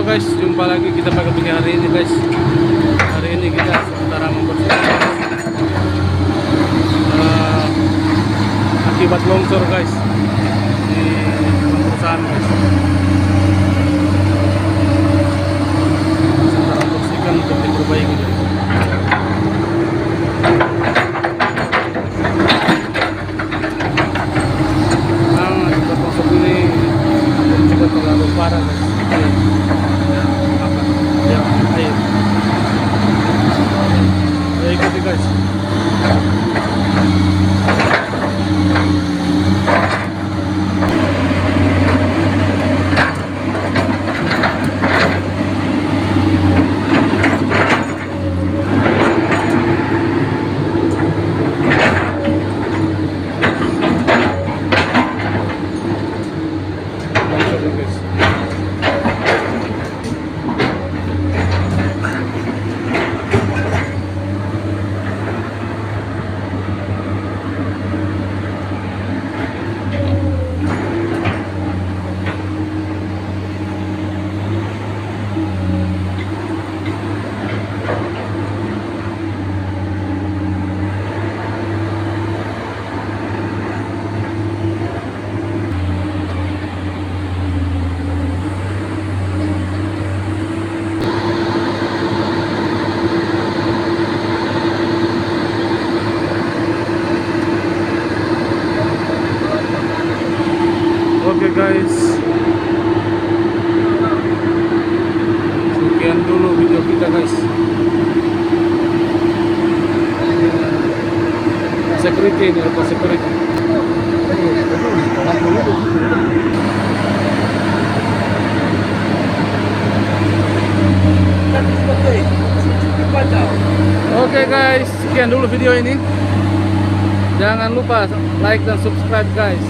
Halo guys, jumpa lagi kita pakai begini hari ini guys. Hari ini kita sementara membersihkan akibat longsor guys di pembersihan guys. Sementara membersihkan untuk diperbaiki guys. Akibat longsor ini juga terlalu parah guys. Ya ikuti guys. Oke guys, sekian dulu video kita guys. Security ini apa security? Oke guys, sekian dulu video ini. Jangan lupa like dan subscribe guys.